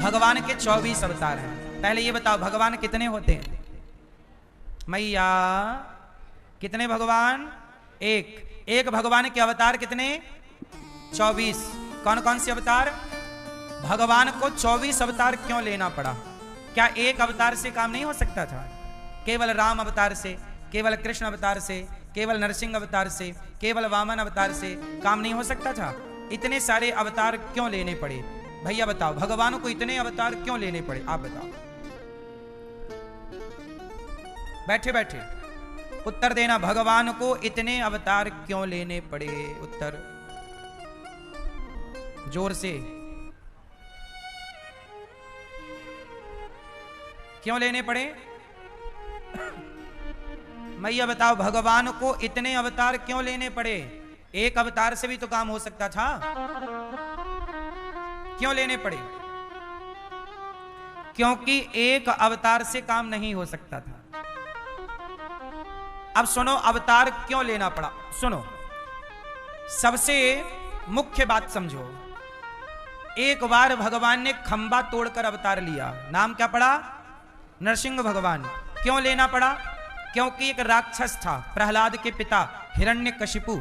भगवान के 24 अवतार हैं। पहले ये बताओ भगवान कितने होते हैं? मैया कितने भगवान? एक भगवान के अवतार कितने? 24। कौन कौन से अवतार? भगवान को 24 अवतार क्यों लेना पड़ा? क्या एक अवतार से काम नहीं हो सकता था? केवल राम अवतार से, केवल कृष्ण अवतार से, केवल नरसिंह अवतार से, केवल वामन अवतार से काम नहीं हो सकता था? इतने सारे अवतार क्यों लेने पड़े? भैया बताओ भगवान को इतने अवतार क्यों लेने पड़े? आप बताओ, बैठे बैठे उत्तर देना। भगवान को इतने अवतार क्यों लेने पड़े? उत्तर जोर से, क्यों लेने पड़े? मैया बताओ भगवान को इतने अवतार क्यों लेने पड़े? एक अवतार से भी तो काम हो सकता था, क्यों लेने पड़े? क्योंकि एक अवतार से काम नहीं हो सकता था। अब सुनो अवतार क्यों लेना पड़ा। सुनो, सबसे मुख्य बात समझो। एक बार भगवान ने खंबा तोड़कर अवतार लिया, नाम क्या पड़ा? नरसिंह भगवान। क्यों लेना पड़ा? क्योंकि एक राक्षस था, प्रहलाद के पिता हिरण्यकशिपु।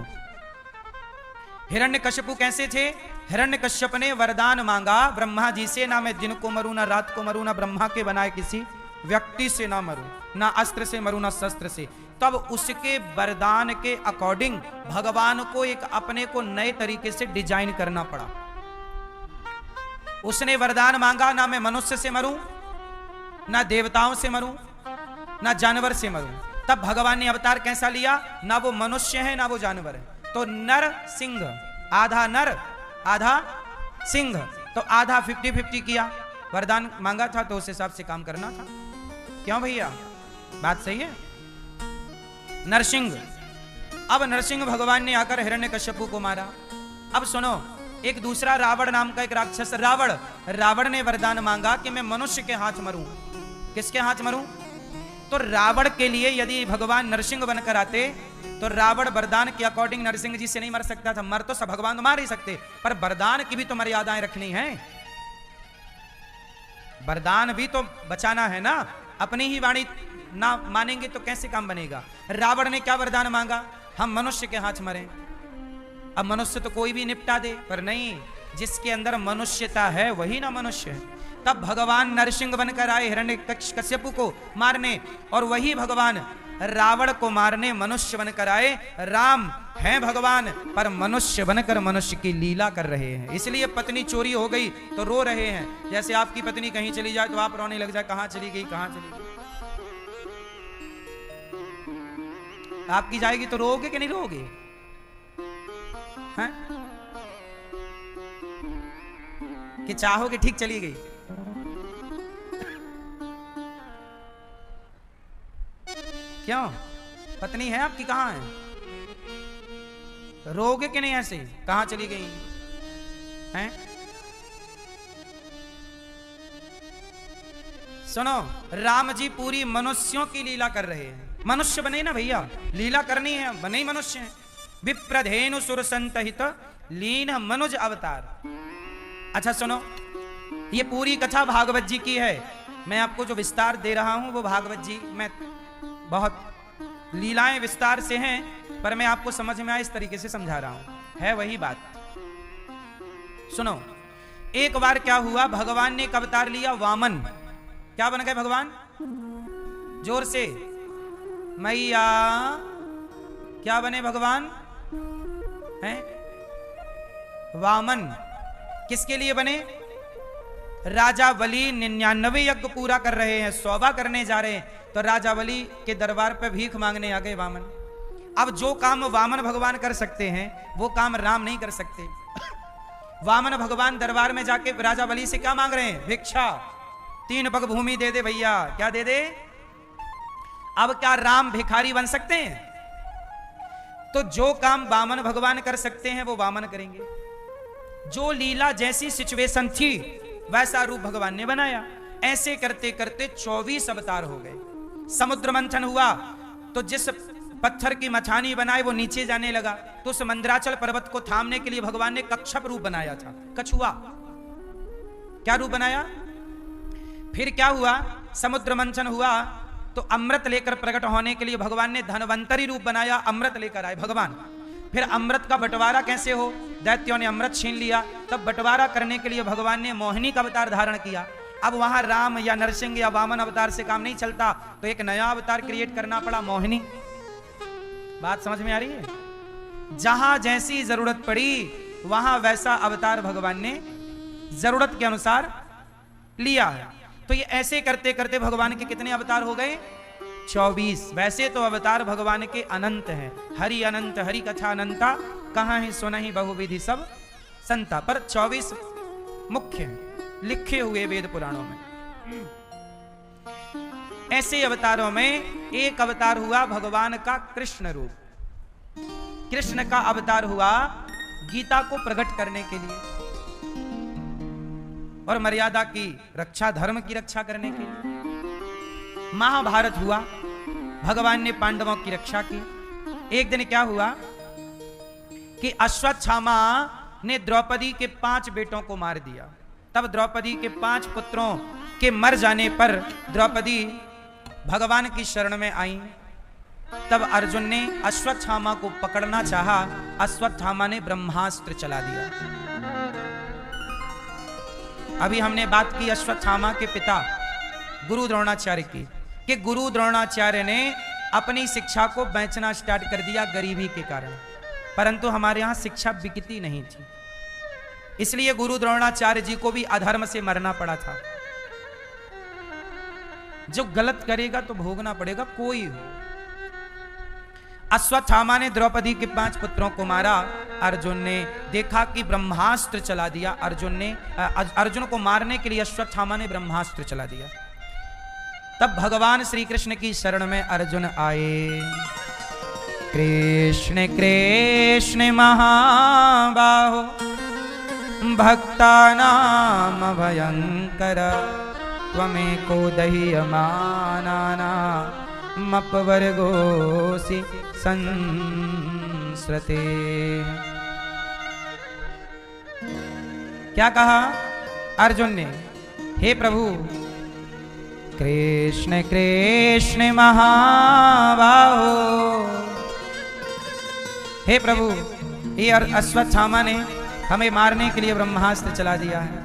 हिरण्यकशिपु कैसे थे? हिरण्यकश्यप ने वरदान मांगा ब्रह्मा जी से, ना मैं दिन को मरूं ना रात को मरूं, ना ब्रह्मा के बनाए किसी व्यक्ति से ना मरूं, ना अस्त्र से मरूं ना शस्त्र से। तब उसके वरदान के अकॉर्डिंग भगवान को एक अपने को नए तरीके से डिजाइन करना पड़ा। उसने वरदान मांगा, ना मैं मनुष्य से मरूं, ना देवताओं से मरूं, ना जानवर से मरूं। तब भगवान ने अवतार कैसा लिया? ना वो मनुष्य है ना वो जानवर है, तो नर सिंह, आधा नर आधा सिंह, तो आधा 50-50 किया। वरदान मांगा था तो उस हिसाब से काम करना था। क्यों भैया, बात सही है? नरसिंह। अब नरसिंह भगवान ने आकर हिरण्यकश्यपु को मारा। अब सुनो, एक दूसरा रावण नाम का एक राक्षस, रावण ने वरदान मांगा कि मैं मनुष्य के हाथ मरूं। किसके हाथ मरूं? तो रावण के लिए यदि भगवान नरसिंह बनकर आते तो रावण वरदान के अकॉर्डिंग नरसिंह जी से नहीं मर सकता था। मर तो सब भगवान तो मार ही सकते, पर वरदान की भी तो मर्यादाएं रखनी है। वरदान भी तो बचाना है ना। अपनी ही वाणी ना मानेंगे तो कैसे काम बनेगा? रावण ने क्या वरदान मांगा? हम मनुष्य के हाथ मरें। अब मनुष्य तो कोई भी निपटा दे, पर नहीं, जिसके अंदर मनुष्यता है वही ना मनुष्य है। तब भगवान नरसिंह बनकर आए हिरण्यकश्यपु को मारने, और वही भगवान रावण को मारने मनुष्य बनकर आए। राम हैं भगवान, पर मनुष्य बनकर मनुष्य की लीला कर रहे हैं। इसलिए पत्नी चोरी हो गई तो रो रहे हैं। जैसे आपकी पत्नी कहीं चली जाए तो आप रोने लग जाए, कहां चली गई, कहां चली गई। आपकी जाएगी तो रोगे कि नहीं रोगे? हैं? कि चाहोगे ठीक चली गई? क्यों? पत्नी है आपकी, कहां है? रोगे कि नहीं ऐसे? कहां चली गई हैं? सुनो, राम जी पूरी मनुष्यों की लीला कर रहे हैं। मनुष्य बने ना भैया, लीला करनी है, बने ही मनुष्य हैं। विप्रधेनु सुर संतहित लीन मनुज अवतार। अच्छा सुनो, ये पूरी कथा भागवत जी की है। मैं आपको जो विस्तार दे रहा हूं वो भागवत जी में बहुत लीलाएं विस्तार से हैं, पर मैं आपको समझ में आए इस तरीके से समझा रहा हूं। है वही बात। सुनो, एक बार क्या हुआ, भगवान ने एक अवतार लिया, वामन। क्या बन गए भगवान? जोर से मैया, क्या बने भगवान? हैं? वामन। किसके लिए बने? राजा बलि 99 यज्ञ पूरा कर रहे हैं, 100वां करने जा रहे हैं, तो राजा बलि के दरबार पे भीख मांगने आ गए वामन। अब जो काम वामन भगवान कर सकते हैं वो काम राम नहीं कर सकते। वामन भगवान दरबार में जाके राजा बलि से क्या मांग रहे हैं? भिक्षा। 3 पग भूमि दे दे भैया। क्या दे दे? अब क्या राम भिखारी बन सकते हैं? तो जो काम वामन भगवान कर सकते हैं वो वामन करेंगे। जो लीला जैसी सिचुएशन थी वैसा रूप भगवान ने बनाया। ऐसे करते करते 24 अवतार हो गए। समुद्र मंथन हुआ तो जिस पत्थर की मछानी बनाए वो नीचे जाने लगा, तो उस मंदराचल पर्वत को थामने के लिए भगवान ने कच्छप रूप बनाया था। कछुआ। क्या रूप बनाया? फिर क्या हुआ, समुद्र मंथन हुआ तो अमृत लेकर प्रकट होने के लिए भगवान ने धन्वंतरी रूप बनाया, अमृत लेकर आए भगवान। फिर अमृत का बंटवारा कैसे हो, दैत्यों ने अमृत छीन लिया, तब बंटवारा करने के लिए भगवान ने मोहिनी का अवतार धारण किया। अब वहां राम या नरसिंह या वामन अवतार से काम नहीं चलता, तो एक नया अवतार क्रिएट करना पड़ा, मोहिनी। बात समझ में आ रही है? जहां जैसी जरूरत पड़ी वहां वैसा अवतार भगवान ने जरूरत के अनुसार लिया है। तो ये ऐसे करते करते भगवान के कितने अवतार हो गए? 24। वैसे तो अवतार भगवान के अनंत हैं, हरि अनंत हरि कथा अनंता, कहाँ है सुनहि बहुविधि सब संता, पर 24 मुख्य हैं लिखे हुए वेद पुराणों में। ऐसे अवतारों में एक अवतार हुआ भगवान का कृष्ण रूप। कृष्ण का अवतार हुआ गीता को प्रकट करने के लिए और मर्यादा की रक्षा, धर्म की रक्षा करने के लिए। महाभारत हुआ, भगवान ने पांडवों की रक्षा की। एक दिन क्या हुआ कि अश्वत्थामा ने द्रौपदी के 5 बेटों को मार दिया। तब द्रौपदी के 5 पुत्रों के मर जाने पर द्रौपदी भगवान की शरण में आई। तब अर्जुन ने अश्वत्थामा को पकड़ना चाहा, अश्वत्थामा ने ब्रह्मास्त्र चला दिया। अभी हमने बात की अश्वत्थामा के पिता गुरु द्रोणाचार्य की, कि गुरु द्रोणाचार्य ने अपनी शिक्षा को बेचना स्टार्ट कर दिया गरीबी के कारण, परंतु हमारे यहां शिक्षा बिकती नहीं थी, इसलिए गुरु द्रोणाचार्य जी को भी अधर्म से मरना पड़ा था। जो गलत करेगा तो भोगना पड़ेगा, कोई हो। अश्वत्थामा ने द्रौपदी के 5 पुत्रों को मारा। अर्जुन ने देखा कि ब्रह्मास्त्र चला दिया। अर्जुन को मारने के लिए अश्वत्थामा ने ब्रह्मास्त्र चला दिया। तब भगवान श्री कृष्ण की शरण में अर्जुन आए। कृष्ण कृष्ण महाबाहो भक्तानाम भयंकर त्वमेको दह्यमानाना मपवर्गोसि संस्रते। क्या कहा अर्जुन ने? हे प्रभु, कृष्ण कृष्ण महाबाहो, हे प्रभु, ये अश्वत्थामा ने हमें मारने के लिए ब्रह्मास्त्र चला दिया है,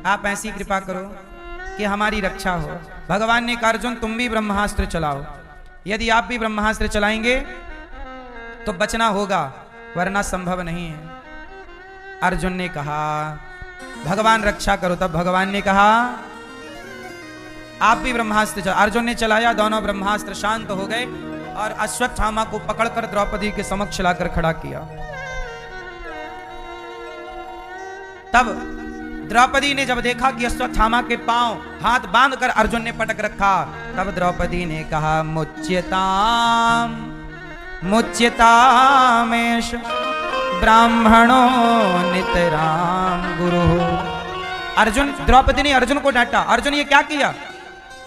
आप ऐसी कृपा करो कि हमारी रक्षा हो। भगवान ने कहा अर्जुन तुम भी ब्रह्मास्त्र चलाओ, यदि आप भी ब्रह्मास्त्र चलाएंगे तो बचना होगा, वरना संभव नहीं है। अर्जुन ने कहा भगवान रक्षा करो। तब भगवान ने कहा आप भी ब्रह्मास्त्र चलाओ। अर्जुन ने चलाया, दोनों ब्रह्मास्त्र शांत हो गए और अश्वत्थामा को पकड़कर द्रौपदी के समक्ष लाकर खड़ा किया। तब द्रौपदी ने जब देखा कि अश्वत्थामा के पांव हाथ बांधकर अर्जुन ने पटक रखा, तब द्रौपदी ने कहा मुच्यताम मुच्यतामेष ब्राह्मणो नितराम गुरु। अर्जुन, द्रौपदी ने अर्जुन को डांटा। अर्जुन ये क्या किया?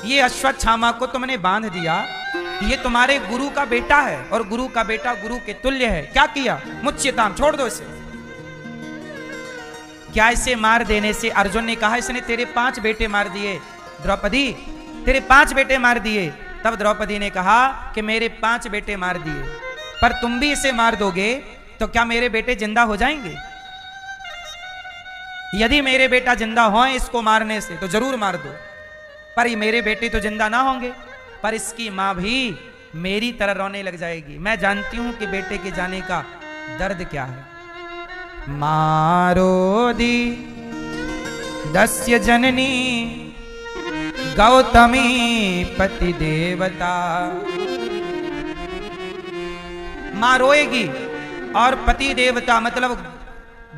ये अश्वत्थामा को तुमने बांध दिया, ये तुम्हारे गुरु का बेटा है और गुरु का बेटा गुरु के तुल्य है। क्या किया? मुच्यताम, छोड़ दो इसे। क्या इसे मार देने से? अर्जुन ने कहा इसने तेरे 5 बेटे मार दिए द्रौपदी, तेरे 5 बेटे मार दिए। तब द्रौपदी ने कहा कि मेरे 5 बेटे मार दिए, पर तुम भी इसे मार दोगे तो क्या मेरे बेटे जिंदा हो जाएंगे? यदि मेरे बेटा जिंदा हो इसको मारने से तो जरूर मार दो, पर ये मेरे बेटे तो जिंदा ना होंगे, पर इसकी मां भी मेरी तरह रोने लग जाएगी। मैं जानती हूं कि बेटे के जाने का दर्द क्या है। मारोदी दस्य जननी गौतमी पति देवता। मां रोएगी और पति देवता मतलब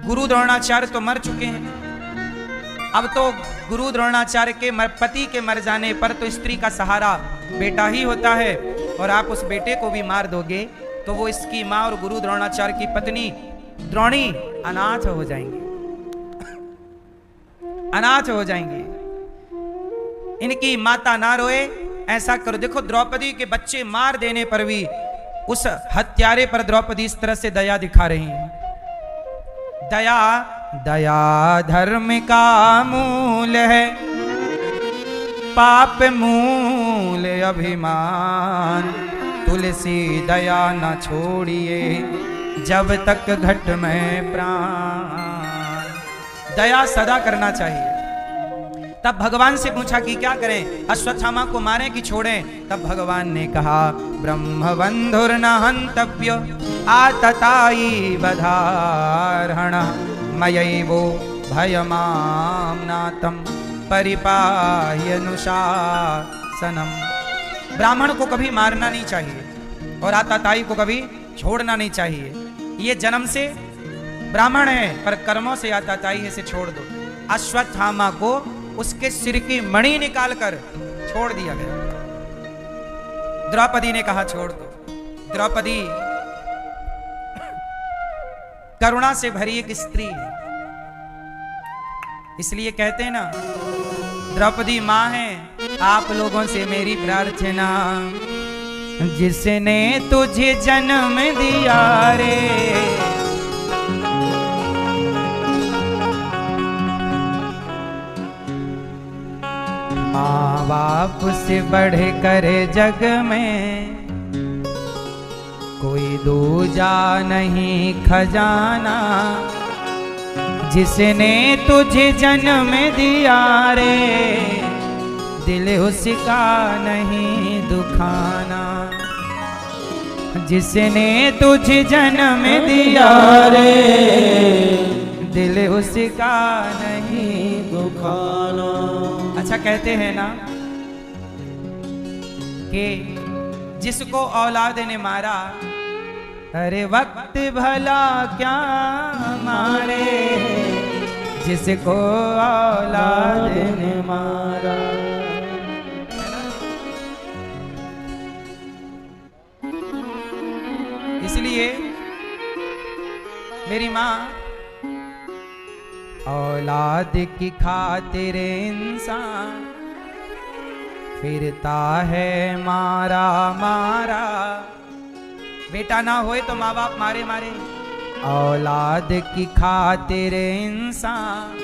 गुरु द्रोणाचार्य तो मर चुके हैं। अब तो गुरु द्रोणाचार्य के पति के मर जाने पर तो स्त्री का सहारा बेटा ही होता है, और आप उस बेटे को भी मार दोगे तो वो इसकी मां और गुरु द्रोणाचार्य की पत्नी द्रोणी अनाथ हो जाएंगे, अनाथ हो जाएंगे। इनकी माता ना रोए, ऐसा करो। देखो द्रौपदी के बच्चे मार देने पर भी उस हत्यारे पर द्रौपदी इस तरह से दया दिखा रही है। दया, दया धर्म का मूल है, पाप मूल अभिमान, तुलसी दया न छोड़िए जब तक घट में प्राण। दया सदा करना चाहिए। तब भगवान से पूछा कि क्या करें, अश्वत्थामा को मारें कि छोड़ें? तब भगवान ने कहा ब्रह्मबंधुर न हंतव्य आतताई बधारहण मयैवो भयमाम्नातं परिपाह्यनुशासनम। ब्राह्मण को कभी मारना नहीं चाहिए और आतताई को कभी छोड़ना नहीं चाहिए। ये जन्म से ब्राह्मण है पर कर्मों से आतताई है, इसे छोड़ दो। अश्वत्थामा को उसके सिर की मणि निकालकर छोड़ दिया गया। द्रौपदी ने कहा छोड़ दो। द्रौपदी करुणा से भरी एक स्त्री है, इसलिए कहते हैं ना द्रौपदी मां है। आप लोगों से मेरी प्रार्थना, जिसने तुझे जन्म दिया रे, माँ बाप से बढ़ कर जग में कोई दूजा नहीं खजाना। जिसने तुझे जन्म दिया रे, दिल उसका नहीं दुखाना। जिसने तुझे जन्म दिया रे, दिल उसका नहीं दुखाना। अच्छा कहते हैं ना कि जिसको औलाद ने मारा, अरे वक्त भला क्या मारे, जिसको औलाद ने मारा। इसलिए मेरी माँ औलाद की खातिर इंसान फिरता है मारा मारा। बेटा ना होए तो माँ बाप मारे मारे। औलाद की खातिर इंसान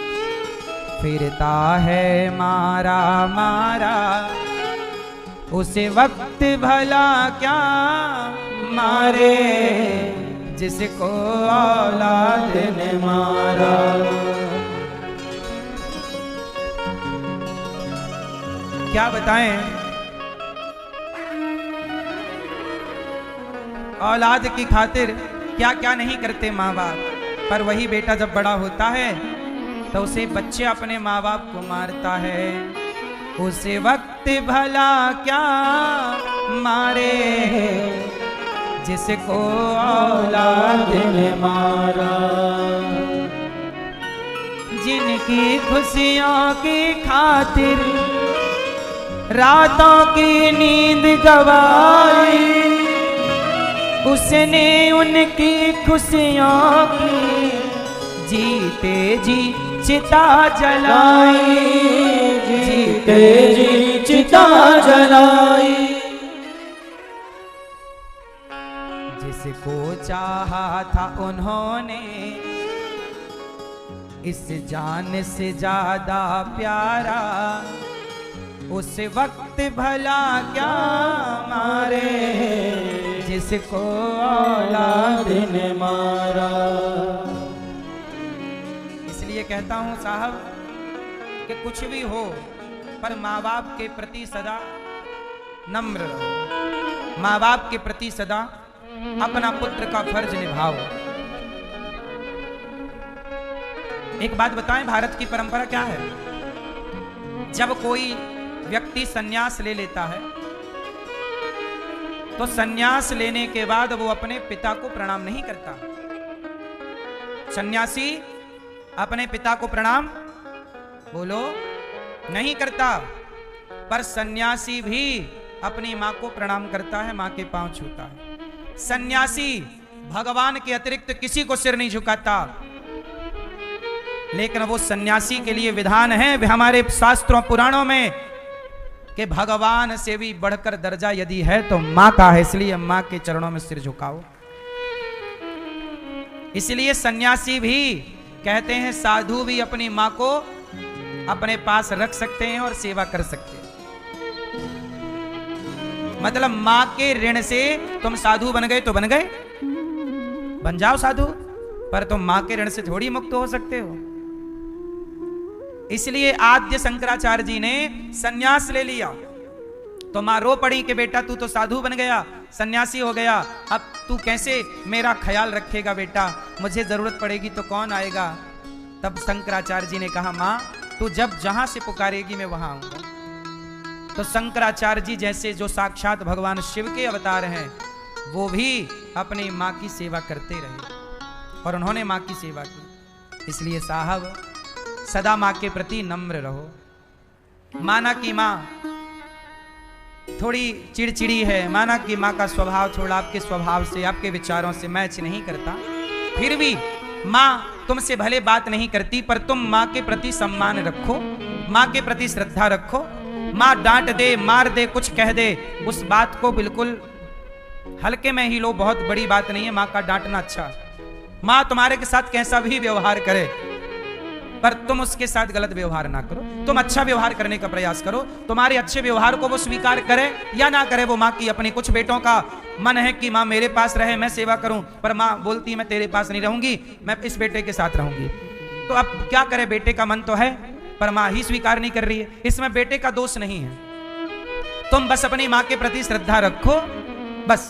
फिरता है मारा मारा। उसे वक्त भला क्या मारे, जिसको औलाद ने मारा। क्या बताएं, औलाद की खातिर क्या क्या नहीं करते माँ बाप, पर वही बेटा जब बड़ा होता है तो उसे बच्चे अपने माँ बाप को मारता है। उसे वक्त भला क्या मारे, जिसको औलाद ने मारा। जिनकी खुशियों की खातिर रातों की नींद गवाई, उसने उनकी खुशियों की जीते जी चिता जलाई। जीते जी चिता जलाई। जिसको चाहा था उन्होंने इस जान से ज्यादा प्यारा, उस वक्त भला क्या मारे, जिसको औलाद ने मारा। इसलिए कहता हूं साहब कि कुछ भी हो पर माँ बाप के प्रति सदा नम्र रहो। माँ बाप के प्रति सदा अपना पुत्र का फर्ज निभाओ। एक बात बताएं, भारत की परंपरा क्या है? जब कोई व्यक्ति सन्यास ले लेता है तो सन्यास लेने के बाद वो अपने पिता को प्रणाम नहीं करता। सन्यासी अपने पिता को प्रणाम बोलो नहीं करता, पर सन्यासी भी अपनी मां को प्रणाम करता है, मां के पांव छूता है। सन्यासी भगवान के अतिरिक्त किसी को सिर नहीं झुकाता, लेकिन वो सन्यासी के लिए विधान है हमारे शास्त्रों पुराणों में कि भगवान से भी बढ़कर दर्जा यदि है तो मां का है, इसलिए मां के चरणों में सिर झुकाओ। इसलिए सन्यासी भी कहते हैं, साधु भी अपनी मां को अपने पास रख सकते हैं और सेवा कर सकते हैं। मतलब मां के ऋण से तुम साधु बन गए तो बन गए, बन जाओ साधु, पर तुम मां के ऋण से थोड़ी मुक्त हो सकते हो। इसलिए आद्य शंकराचार्य जी ने सन्यास ले लिया। तो मां रो पड़ी कि बेटा तू तो साधु बन गया, सन्यासी हो गया, अब तू कैसे मेरा ख्याल रखेगा बेटा, मुझे जरूरत पड़ेगी तो कौन आएगा। तब शंकराचार्य जी ने कहा मां तू जब जहां से पुकारेगी मैं वहां आऊंगा। तो शंकराचार्य जी जैसे जो साक्षात भगवान शिव के अवतार हैं, वो भी अपनी मां की सेवा करते रहे और उन्होंने मां की सेवा की। इसलिए साहब सदा मां के प्रति नम्र रहो। माना कि मां थोड़ी चिड़चिड़ी है, माना कि मां का स्वभाव थोड़ा आपके स्वभाव से, आपके विचारों से मैच नहीं करता, फिर भी मां तुमसे भले बात नहीं करती, पर तुम मां के प्रति सम्मान रखो, मां के प्रति श्रद्धा रखो। मां डांट दे, मार दे, कुछ कह दे, उस बात को बिल्कुल हल्के में ही लो, बहुत बड़ी बात नहीं है मां का डांटना। अच्छा, मां तुम्हारे के साथ कैसा भी व्यवहार करे, पर तुम उसके साथ गलत व्यवहार ना करो, तुम अच्छा व्यवहार करने का प्रयास करो। तुम्हारे अच्छे व्यवहार को वो स्वीकार करे या ना करे, वो मां की अपनी। कुछ बेटों का मन है कि मां मेरे पास रहे, मैं सेवा करूं, पर मां बोलती मैं तेरे पास नहीं रहूंगी, मैं इस बेटे के साथ रहूंगी। तो अब क्या करे, बेटे का मन तो है पर मां ही स्वीकार नहीं कर रही है। इसमें बेटे का दोष नहीं है, तुम बस अपनी मां के प्रति श्रद्धा रखो, बस